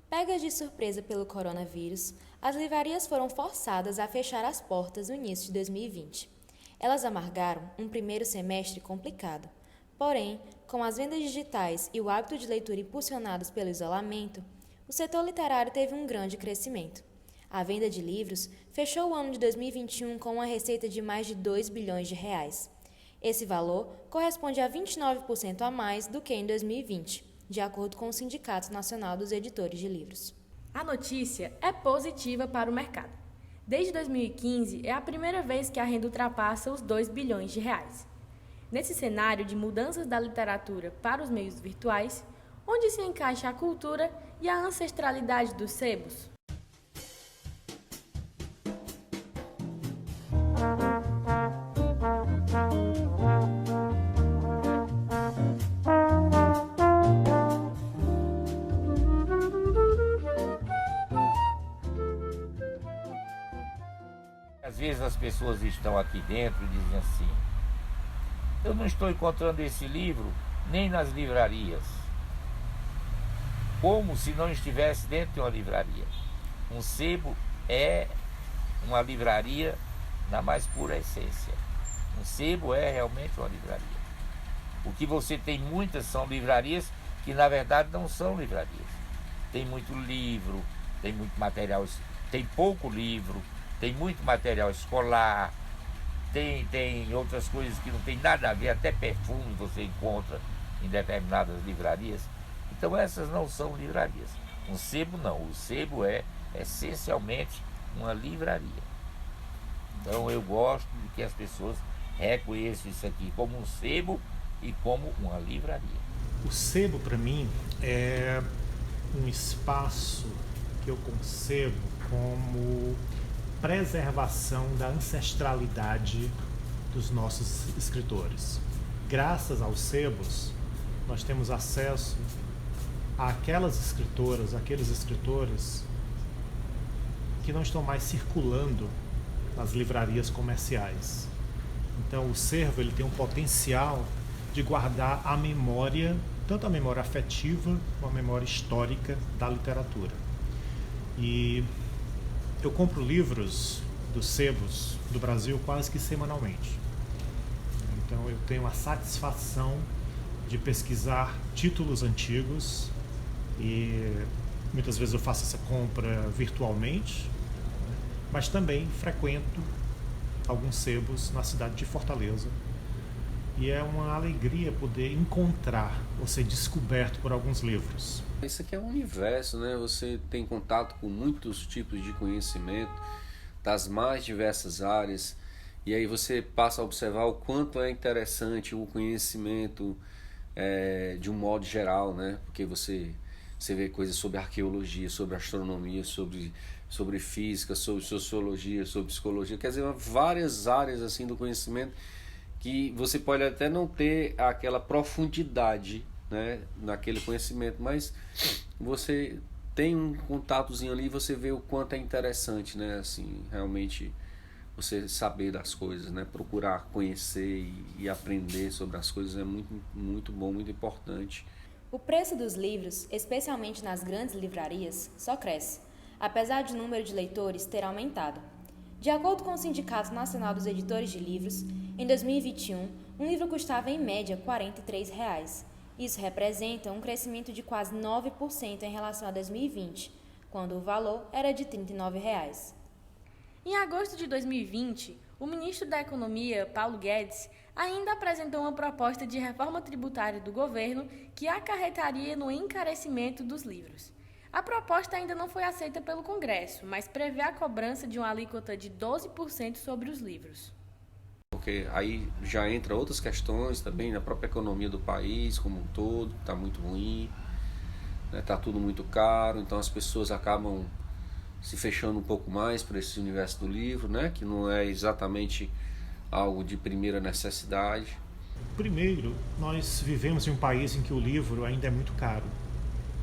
Pegas de surpresa pelo coronavírus, as livrarias foram forçadas a fechar as portas no início de 2020. Elas amargaram um primeiro semestre complicado. Porém, com as vendas digitais e o hábito de leitura impulsionados pelo isolamento, o setor literário teve um grande crescimento. A venda de livros fechou o ano de 2021 com uma receita de mais de 2 bilhões de reais. Esse valor corresponde a 29% a mais do que em 2020, de acordo com o Sindicato Nacional dos Editores de Livros. A notícia é positiva para o mercado. Desde 2015, é a primeira vez que a renda ultrapassa os 2 bilhões de reais. Nesse cenário de mudanças da literatura para os meios virtuais, onde se encaixa a cultura e a ancestralidade dos sebos? Às vezes as pessoas estão aqui dentro e dizem assim: eu não estou encontrando esse livro nem nas livrarias. Como se não estivesse dentro de uma livraria. Um sebo é uma livraria na mais pura essência. Um sebo é realmente uma livraria. O que você tem muitas são livrarias que na verdade não são livrarias. Tem muito livro, tem muito material, tem pouco livro, tem muito material escolar, tem outras coisas que não tem nada a ver, até perfume você encontra em determinadas livrarias. Então essas não são livrarias. Um sebo não, o sebo é essencialmente uma livraria. Então eu gosto de que as pessoas reconheçam isso aqui como um sebo e como uma livraria. O sebo para mim é um espaço que eu concebo como preservação da ancestralidade dos nossos escritores. Graças aos sebos, nós temos acesso àquelas escritoras, aqueles escritores que não estão mais circulando nas livrarias comerciais. Então o servo ele tem um potencial de guardar a memória, tanto a memória afetiva como a memória histórica da literatura. E eu compro livros dos sebos do Brasil quase que semanalmente. Então eu tenho a satisfação de pesquisar títulos antigos e muitas vezes eu faço essa compra virtualmente, mas também frequento alguns sebos na cidade de Fortaleza. E é uma alegria poder encontrar ou ser descoberto por alguns livros. Isso aqui é um universo, né? Você tem contato com muitos tipos de conhecimento das mais diversas áreas e aí você passa a observar o quanto é interessante o conhecimento de um modo geral, né? Porque você vê coisas sobre arqueologia, sobre astronomia, sobre física, sobre sociologia, sobre psicologia, quer dizer, várias áreas assim do conhecimento que você pode até não ter aquela profundidade, né, naquele conhecimento, mas você tem um contatozinho ali e você vê o quanto é interessante, né, assim, realmente você saber das coisas, né, procurar conhecer e aprender sobre as coisas é muito, muito bom, muito importante. O preço dos livros, especialmente nas grandes livrarias, só cresce, apesar de o número de leitores ter aumentado. De acordo com o Sindicato Nacional dos Editores de Livros, em 2021, um livro custava em média R$ 43. Isso representa um crescimento de quase 9% em relação a 2020, quando o valor era de R$ 39. Em agosto de 2020, o ministro da Economia, Paulo Guedes, ainda apresentou uma proposta de reforma tributária do governo que acarretaria no encarecimento dos livros. A proposta ainda não foi aceita pelo Congresso, mas prevê a cobrança de uma alíquota de 12% sobre os livros. Porque aí já entra outras questões também na própria economia do país como um todo, está muito ruim, está tudo muito caro, então as pessoas acabam se fechando um pouco mais para esse universo do livro, né, que não é exatamente algo de primeira necessidade. Primeiro, nós vivemos em um país em que o livro ainda é muito caro.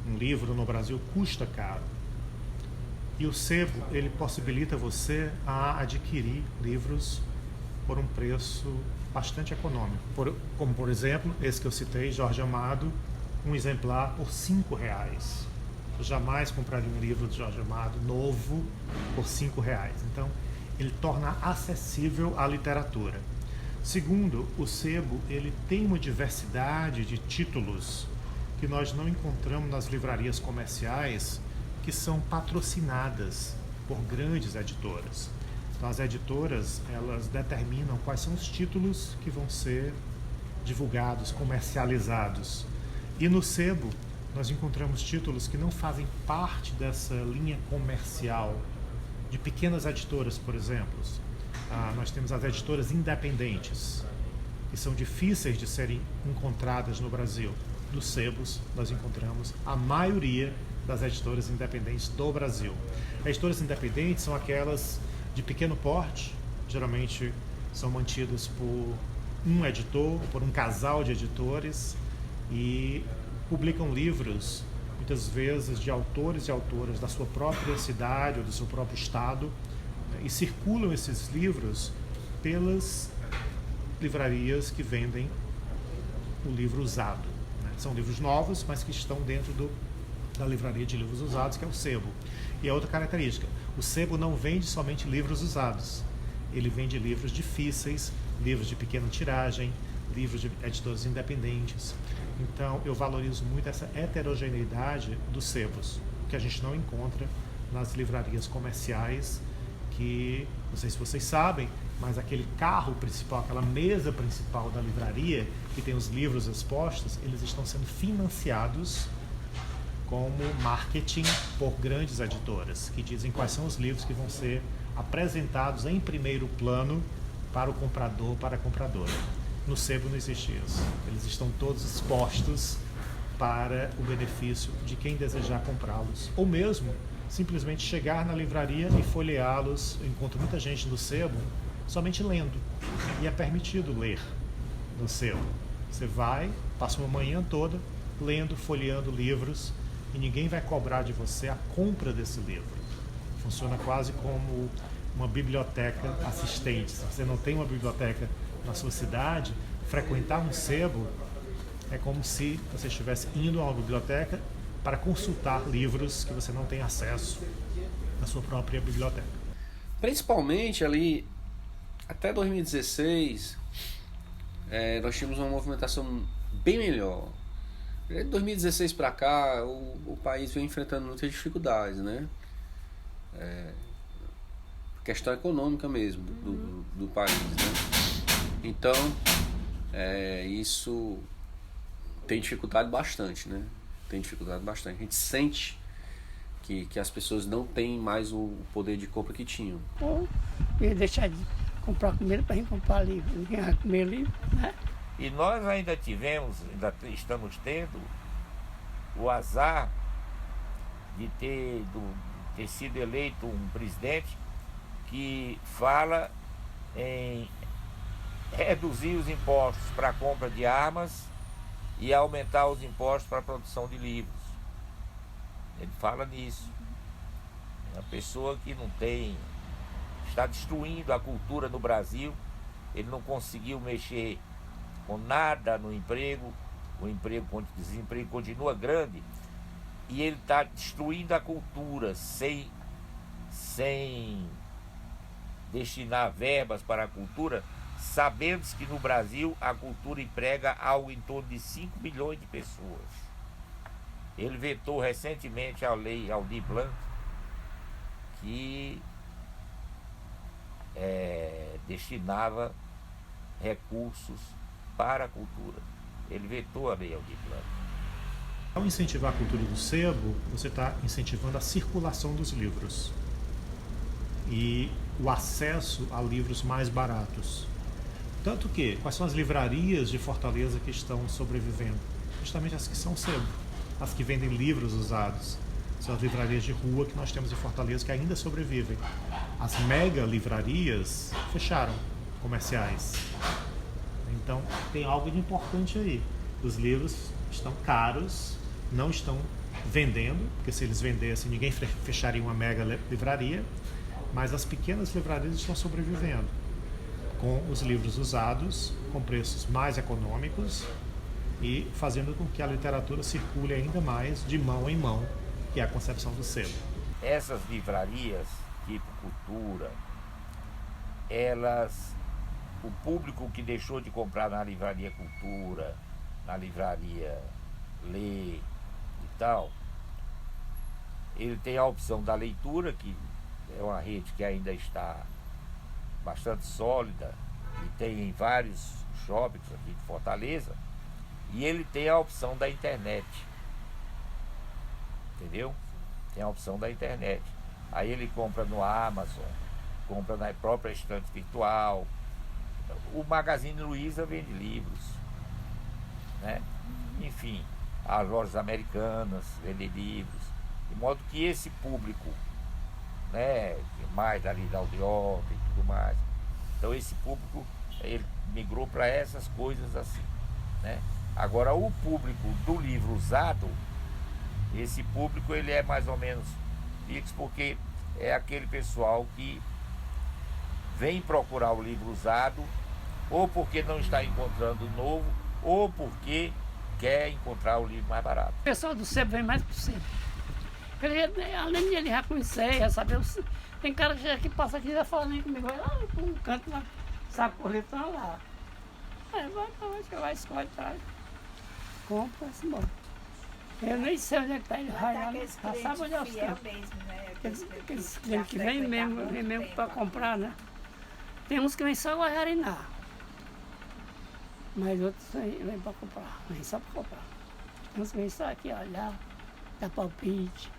Um livro no Brasil custa caro. E o sebo, ele possibilita você a adquirir livros por um preço bastante econômico. Como, por exemplo, esse que eu citei, Jorge Amado, um exemplar por R$ 5. eu jamais compraria um livro de Jorge Amado novo por R$ 5. Então, ele torna acessível a literatura. Segundo, o sebo ele tem uma diversidade de títulos que nós não encontramos nas livrarias comerciais, que são patrocinadas por grandes editoras. Então, as editoras elas determinam quais são os títulos que vão ser divulgados, comercializados. E no sebo nós encontramos títulos que não fazem parte dessa linha comercial de pequenas editoras, por exemplo. Nós temos as editoras independentes, que são difíceis de serem encontradas no Brasil. Nos sebos, nós encontramos a maioria das editoras independentes do Brasil. Editoras independentes são aquelas de pequeno porte, geralmente são mantidas por um editor, por um casal de editores, e publicam livros, muitas vezes, de autores e autoras da sua própria cidade ou do seu próprio estado, e circulam esses livros pelas livrarias que vendem o livro usado. São livros novos, mas que estão dentro da livraria de livros usados, que é o sebo. E a outra característica, o sebo não vende somente livros usados, ele vende livros difíceis, livros de pequena tiragem, livros de editores independentes. Então, eu valorizo muito essa heterogeneidade dos sebos, que a gente não encontra nas livrarias comerciais, que, não sei se vocês sabem, mas aquele carro principal, aquela mesa principal da livraria, que tem os livros expostos, eles estão sendo financiados como marketing por grandes editoras, que dizem quais são os livros que vão ser apresentados em primeiro plano para o comprador, para a compradora. No sebo não existe isso. Eles estão todos expostos para o benefício de quem desejar comprá-los, ou mesmo simplesmente chegar na livraria e folheá-los. Eu encontro muita gente no sebo somente lendo, e é permitido ler no sebo. Você vai, passa uma manhã toda lendo, folheando livros, e ninguém vai cobrar de você a compra desse livro. Funciona quase como uma biblioteca assistente. Se você não tem uma biblioteca na sua cidade, frequentar um sebo é como se você estivesse indo a uma biblioteca para consultar livros que você não tem acesso na sua própria biblioteca. Principalmente ali, até 2016, nós tínhamos uma movimentação bem melhor. De 2016 para cá, o país vem enfrentando muitas dificuldades, né? Questão econômica mesmo do país, né? Então, isso tem dificultado bastante, né? Tem dificultado bastante. A gente sente que as pessoas não têm mais o poder de compra que tinham. Ou ia deixar de comprar comida para a gente comprar livro. Ninguém vai comer livro, né? E nós ainda estamos tendo o azar de ter sido eleito um presidente que fala em reduzir os impostos para a compra de armas e aumentar os impostos para a produção de livros. Ele fala nisso. É uma pessoa que está destruindo a cultura no Brasil. Ele não conseguiu mexer com nada no emprego, o desemprego continua grande, e ele está destruindo a cultura sem destinar verbas para a cultura, sabendo que no Brasil a cultura emprega algo em torno de 5 milhões de pessoas. Ele vetou recentemente a lei Aldir Blanc, que destinava recursos para a cultura. Ele vetou a lei Aldir Blanc. Ao incentivar a cultura do sebo, você está incentivando a circulação dos livros e o acesso a livros mais baratos. Tanto que, quais são as livrarias de Fortaleza que estão sobrevivendo? Justamente as que são sebo, as que vendem livros usados. São as livrarias de rua que nós temos em Fortaleza que ainda sobrevivem. As mega livrarias fecharam, comerciais. Então, tem algo de importante aí. Os livros estão caros, não estão vendendo, porque se eles vendessem, ninguém fecharia uma mega livraria, mas as pequenas livrarias estão sobrevivendo, com os livros usados, com preços mais econômicos e fazendo com que a literatura circule ainda mais de mão em mão que é a concepção do sebo. Essas livrarias, tipo Cultura, o público que deixou de comprar na livraria Cultura, na livraria Lê e tal, ele tem a opção da leitura, que é uma rede que ainda está bastante sólida e tem em vários shoppings aqui de Fortaleza, e ele tem a opção da internet, entendeu? Tem a opção da internet. Aí ele compra no Amazon, compra na própria estante virtual. O Magazine Luiza vende livros, né? Enfim, as lojas americanas vendem livros, de modo que esse público, né, mais ali da Aldeota e tudo mais, então esse público, ele migrou para essas coisas assim, né? Agora, o público do livro usado, esse público ele é mais ou menos fixo, porque é aquele pessoal que vem procurar o livro usado, ou porque não está encontrando novo, ou porque quer encontrar o livro mais barato. O pessoal do sebo vem mais pro sebo. Além de ele já conhecer, já saber, tem cara que passa aqui e já fala nem comigo, vai lá para um canto, lá, sabe correr, tá lá. Aí vai, escolhe, traz, compra, se embora. Eu nem sei onde é que tá, ele vai lá, já sabe onde é os cantos. Aqueles clientes que vem mesmo para comprar, né? Tem uns que vêm só guajarinar, mas outros vêm para comprar, vêm só para comprar. Tem uns que vêm só aqui olhar, dar palpite.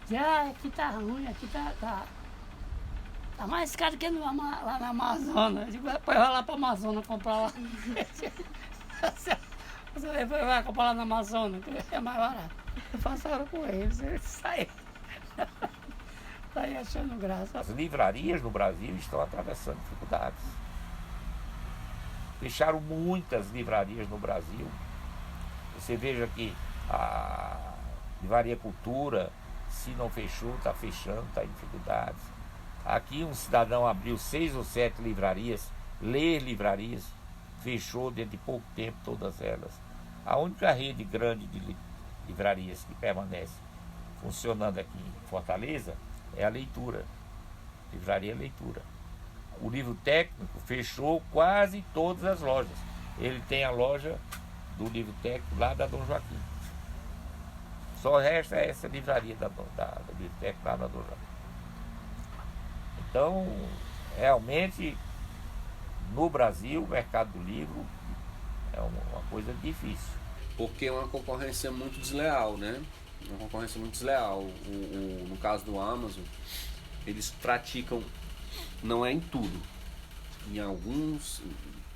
Dizer, aqui tá ruim, aqui tá mais caro que lá na Amazonas. Eu digo, depois vai lá para a Amazonas comprar lá. Você vai comprar lá na Amazonas, que é mais barato. Eu faço hora com eles saem achando graça. As livrarias no Brasil estão atravessando dificuldades. Fecharam muitas livrarias no Brasil. Você veja que a Livraria Cultura, se não fechou, está fechando, está em dificuldades. Aqui um cidadão abriu 6 ou 7 livrarias, Ler Livrarias, fechou dentro de pouco tempo todas elas. A única rede grande de livrarias que permanece funcionando aqui em Fortaleza é a Leitura, Livraria Leitura. O Livro Técnico fechou quase todas as lojas. Ele tem a loja do Livro Técnico lá da Dom Joaquim. Só resta essa livraria da Livro Técnico lá da Dom Joaquim. Então, realmente, no Brasil, o mercado do livro é uma coisa difícil. Porque é uma concorrência muito desleal, né? Uma concorrência muito desleal. No caso do Amazon, eles praticam, não é em tudo, em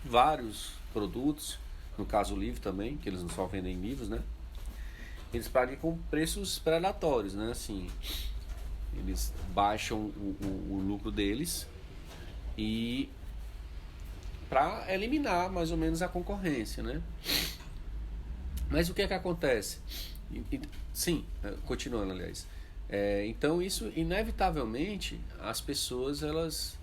vários produtos, no caso o livro também, que eles não só vendem livros, né? Eles praticam preços predatórios, né? Assim, eles baixam o lucro deles e para eliminar mais ou menos a concorrência, né? Mas o que é que acontece? Sim, continuando, aliás. Então isso, inevitavelmente, as pessoas, elas...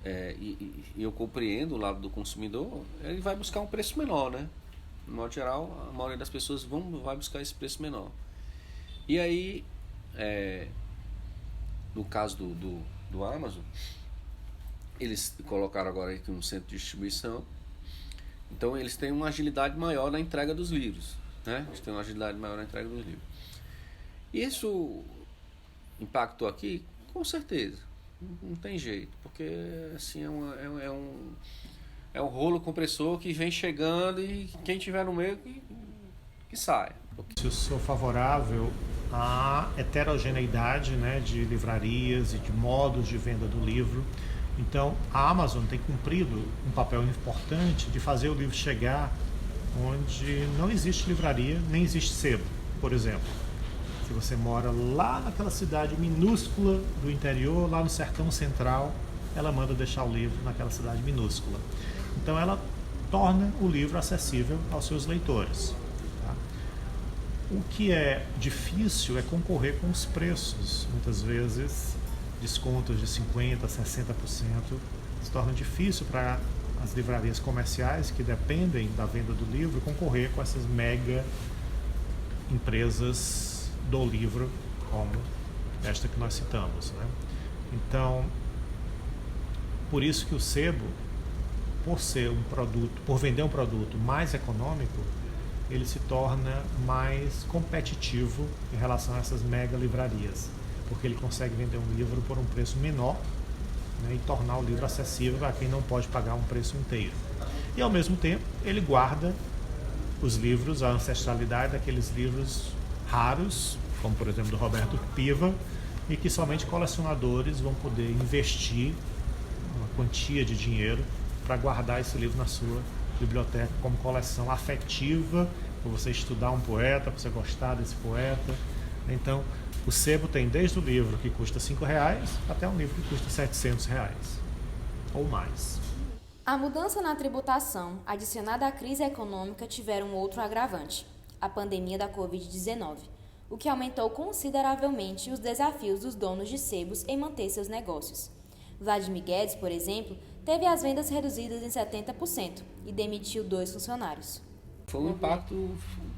e eu compreendo o lado do consumidor, ele vai buscar um preço menor, né? No modo geral, a maioria das pessoas vai buscar esse preço menor. E aí, no caso do Amazon, eles colocaram agora aqui um centro de distribuição. Então eles têm uma agilidade maior na entrega dos livros, né? Eles têm uma agilidade maior na entrega dos livros. Isso impactou aqui? Com certeza. Não tem jeito, porque assim é um rolo compressor que vem chegando e quem tiver no meio que saia. Eu sou favorável à heterogeneidade, né, de livrarias e de modos de venda do livro. Então, a Amazon tem cumprido um papel importante de fazer o livro chegar onde não existe livraria, nem existe sebo. Por exemplo, se você mora lá naquela cidade minúscula do interior, lá no sertão central, ela manda deixar o livro naquela cidade minúscula. Então, ela torna o livro acessível aos seus leitores. Tá? O que é difícil é concorrer com os preços. Muitas vezes, descontos de 50%, 60% se torna difícil para as livrarias comerciais que dependem da venda do livro concorrer com essas mega empresas do livro, como esta que nós citamos, né? Então, por isso que o sebo, por vender um produto mais econômico, ele se torna mais competitivo em relação a essas mega livrarias, porque ele consegue vender um livro por um preço menor, né, e tornar o livro acessível para quem não pode pagar um preço inteiro. E ao mesmo tempo, ele guarda os livros, a ancestralidade daqueles livros raros, como por exemplo do Roberto Piva, e que somente colecionadores vão poder investir uma quantia de dinheiro para guardar esse livro na sua biblioteca como coleção afetiva, para você estudar um poeta, para você gostar desse poeta. Então, o sebo tem desde o livro que custa R$5 até um livro que custa R$700 ou mais. A mudança na tributação, adicionada à crise econômica, tiveram outro agravante, a pandemia da Covid-19, o que aumentou consideravelmente os desafios dos donos de sebos em manter seus negócios. Vladimir Guedes, por exemplo, teve as vendas reduzidas em 70% e demitiu 2 funcionários. Foi um impacto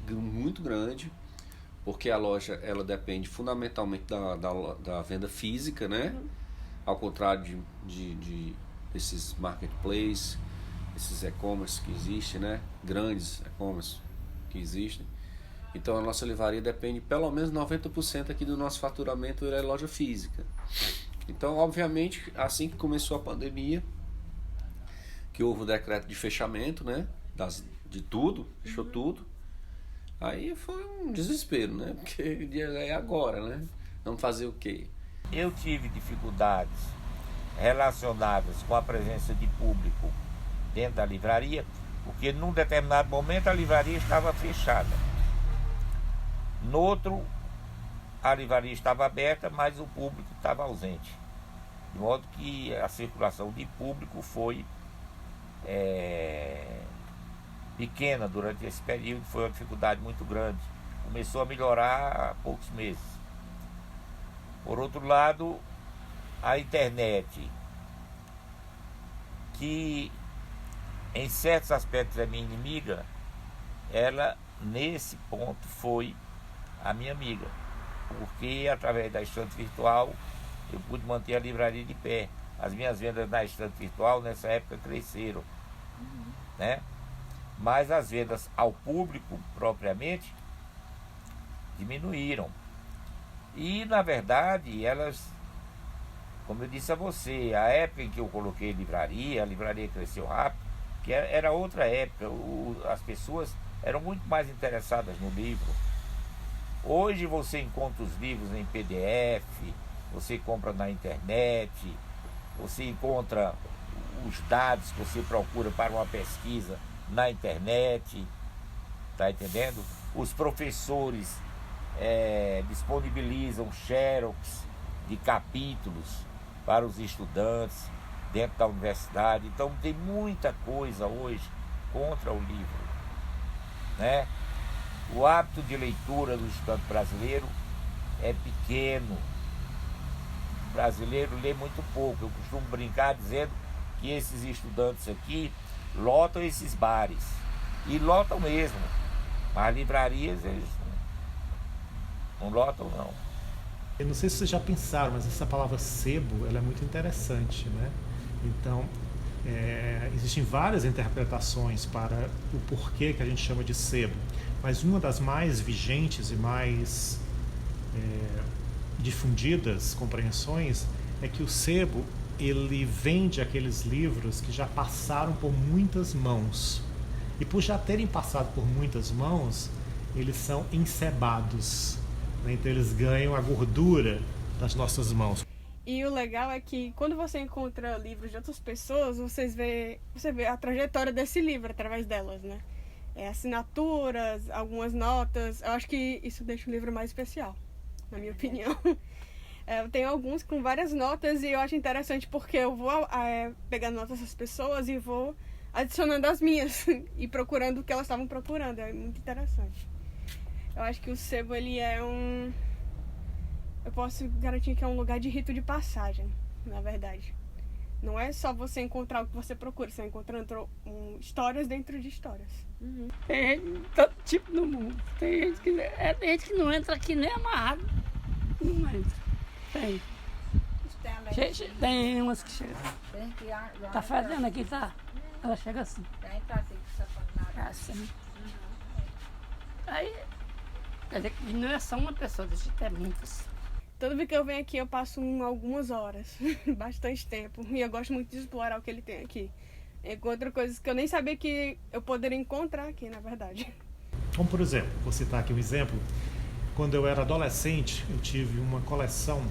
muito grande, porque a loja ela depende fundamentalmente da venda física, né? Ao contrário desses marketplaces, esses e-commerce que existem, né? Grandes e-commerce que existem. Então a nossa livraria depende pelo menos 90% aqui do nosso faturamento é loja física. Então, obviamente, assim que começou a pandemia, que houve o decreto de fechamento, né? De tudo, fechou tudo. Aí foi um desespero, né? Porque é agora, né? Vamos fazer o quê? Eu tive dificuldades relacionadas com a presença de público dentro da livraria, porque num determinado momento a livraria estava fechada. No outro, a livraria estava aberta, mas o público estava ausente. De modo que a circulação de público foi pequena durante esse período, foi uma dificuldade muito grande. Começou a melhorar há poucos meses. Por outro lado, a internet, que em certos aspectos é minha inimiga, ela nesse ponto foi a minha amiga, porque através da estante virtual eu pude manter a livraria de pé. As minhas vendas na estante virtual nessa época cresceram, né? Mas as vendas ao público propriamente diminuíram. E na verdade elas, como eu disse a você, a época em que eu coloquei a livraria cresceu rápido, que era outra época, as pessoas eram muito mais interessadas no livro. Hoje você encontra os livros em PDF, você compra na internet, você encontra os dados que você procura para uma pesquisa na internet, tá entendendo? Os professores disponibilizam xerox de capítulos para os estudantes dentro da universidade. Então tem muita coisa hoje contra o livro, né? O hábito de leitura do estudante brasileiro é pequeno. O brasileiro lê muito pouco. Eu costumo brincar dizendo que esses estudantes aqui lotam esses bares. E lotam mesmo. Mas livrarias eles não lotam, não. Eu não sei se vocês já pensaram, mas essa palavra sebo, ela é muito interessante, né? Então, existem várias interpretações para o porquê que a gente chama de sebo, mas uma das mais vigentes e mais difundidas compreensões é que o sebo, ele vende aqueles livros que já passaram por muitas mãos, e por já terem passado por muitas mãos, eles são ensebados, né? Então eles ganham a gordura das nossas mãos. E o legal é que quando você encontra livros de outras pessoas, você vê a trajetória desse livro através delas, né? Assinaturas, algumas notas. Eu acho que isso deixa o livro mais especial, na minha opinião. Eu tenho alguns com várias notas e eu acho interessante porque eu vou pegando notas dessas pessoas e vou adicionando as minhas e procurando o que elas estavam procurando. É muito interessante. Eu acho que o sebo, ele é eu posso garantir que é um lugar de rito de passagem, na verdade. Não é só você encontrar o que você procura, você vai encontrando histórias dentro de histórias. Tem gente de todo tipo no mundo. Tem gente que não entra aqui nem amarrado. Não entra. Tem. Tem umas que chegam. Tá fedendo aqui, tá? Ela chega assim. É assim. Aí, quer dizer que não é só uma pessoa, deixa eu ter muitas. Toda vez que eu venho aqui, eu passo algumas horas, bastante tempo. E eu gosto muito de explorar o que ele tem aqui. Encontro coisas que eu nem sabia que eu poderia encontrar aqui, na verdade. Como, por exemplo, vou citar aqui um exemplo. Quando eu era adolescente, eu tive uma coleção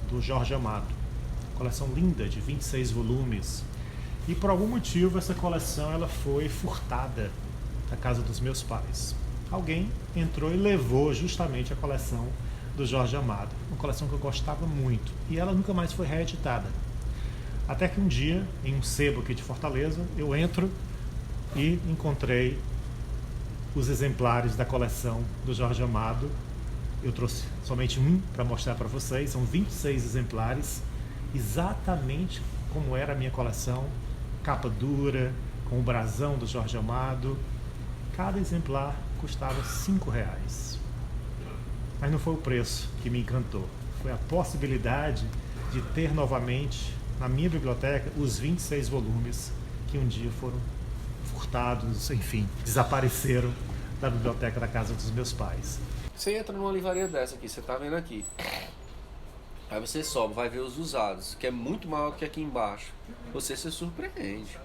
do Jorge Amado. Coleção linda, de 26 volumes. E por algum motivo, essa coleção ela foi furtada da casa dos meus pais. Alguém entrou e levou justamente a coleção do Jorge Amado. Uma coleção que eu gostava muito. E ela nunca mais foi reeditada. Até que um dia, em um sebo aqui de Fortaleza, eu entro e encontrei os exemplares da coleção do Jorge Amado. Eu trouxe somente um para mostrar para vocês. São 26 exemplares, exatamente como era a minha coleção. Capa dura, com o brasão do Jorge Amado. Cada exemplar custava R$5. Mas não foi o preço que me encantou. Foi a possibilidade de ter novamente na minha biblioteca os 26 volumes que um dia foram furtados, enfim, desapareceram da biblioteca da casa dos meus pais. Você entra numa livraria dessa aqui, você tá vendo aqui. Aí você sobe, vai ver os usados, que é muito maior que aqui embaixo. Você se surpreende.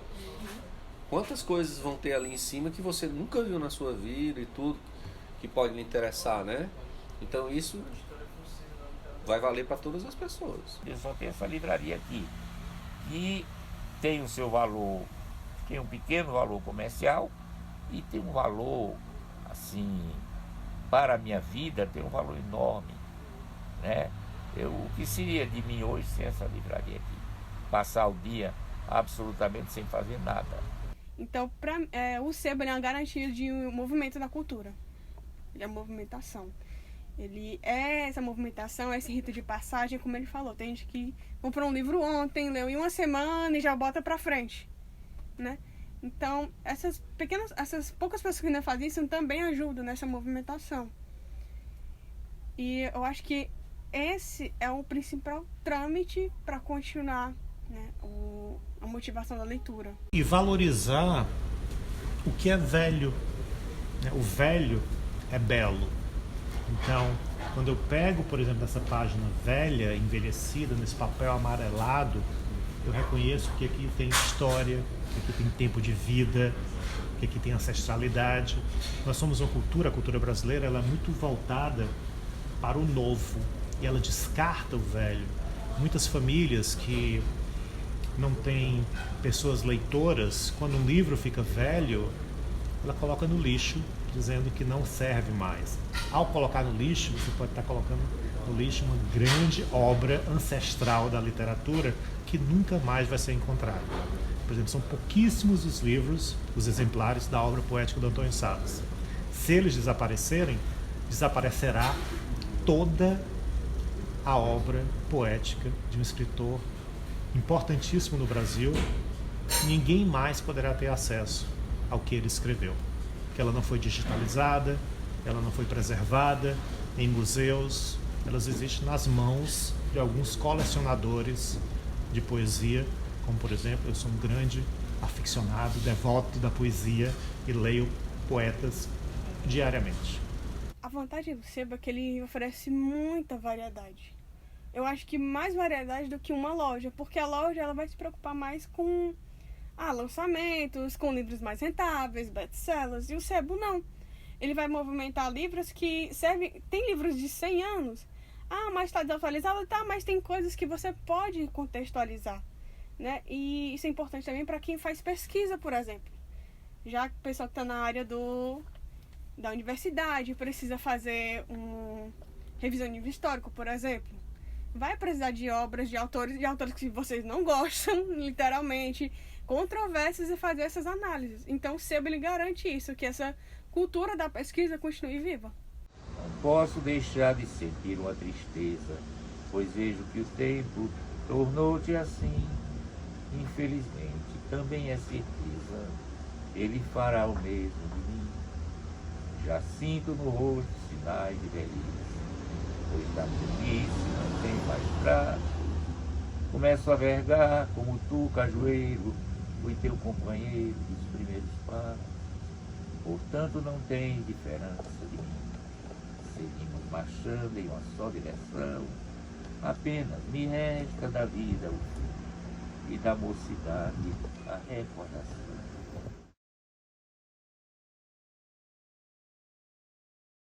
Quantas coisas vão ter ali em cima que você nunca viu na sua vida e tudo, que pode lhe interessar, né? Então isso vai valer para todas as pessoas. Eu só tenho essa livraria aqui. E tem o seu valor, tem um pequeno valor comercial e tem um valor, assim, para a minha vida, tem um valor enorme, né? O que seria de mim hoje sem essa livraria aqui? Passar o dia absolutamente sem fazer nada. Então, o sebo é uma garantia de um movimento da cultura. Ele é uma movimentação. Ele é essa movimentação, esse rito de passagem, como ele falou. Tem gente que comprou um livro ontem, leu em uma semana e já bota pra frente, né? Então, essas poucas pessoas que ainda fazem isso também ajudam nessa movimentação. E eu acho que esse é o principal trâmite para continuar, né, a motivação da leitura. E valorizar o que é velho. O velho é belo. Então, quando eu pego, por exemplo, essa página velha, envelhecida, nesse papel amarelado, eu reconheço que aqui tem história, que aqui tem tempo de vida, que aqui tem ancestralidade. Nós somos uma cultura, a cultura brasileira, ela é muito voltada para o novo e ela descarta o velho. Muitas famílias que não têm pessoas leitoras, quando um livro fica velho, ela coloca no lixo, dizendo que não serve mais. Ao colocar no lixo, você pode estar colocando no lixo uma grande obra ancestral da literatura que nunca mais vai ser encontrada. Por exemplo, são pouquíssimos os livros, os exemplares da obra poética do Antônio Salles. Se eles desaparecerem, desaparecerá toda a obra poética de um escritor importantíssimo no Brasil. Ninguém mais poderá ter acesso ao que ele escreveu, que ela não foi digitalizada, ela não foi preservada em museus, elas existem nas mãos de alguns colecionadores de poesia, como por exemplo, eu sou um grande aficionado, devoto da poesia e leio poetas diariamente. A vantagem do sebo é que ele oferece muita variedade. Eu acho que mais variedade do que uma loja, porque a loja ela vai se preocupar mais com lançamentos, com livros mais rentáveis, best-sellers, e o sebo não. Ele vai movimentar livros que servem... Tem livros de 100 anos. Mas está desatualizado? Tá, mas tem coisas que você pode contextualizar, né? E isso é importante também para quem faz pesquisa, por exemplo. Já que o pessoal que está na área da universidade precisa fazer um revisionismo histórico, por exemplo. Vai precisar de obras de autores que vocês não gostam, literalmente, controvérsias, e fazer essas análises. Então o sebo ele garante isso, que essa cultura da pesquisa continue viva. Não posso deixar de sentir uma tristeza, pois vejo que o tempo tornou-te assim. Infelizmente, também é certeza, ele fará o mesmo de mim. Já sinto no rosto sinais de velhice, pois da velhice não tem mais braços. Começo a vergar como tu, cajueiro, fui teu companheiro dos primeiros passos. Portanto, não tem diferença de mim. Seguimos marchando em uma só direção. Apenas me resta da vida o fim e da mocidade a recordação.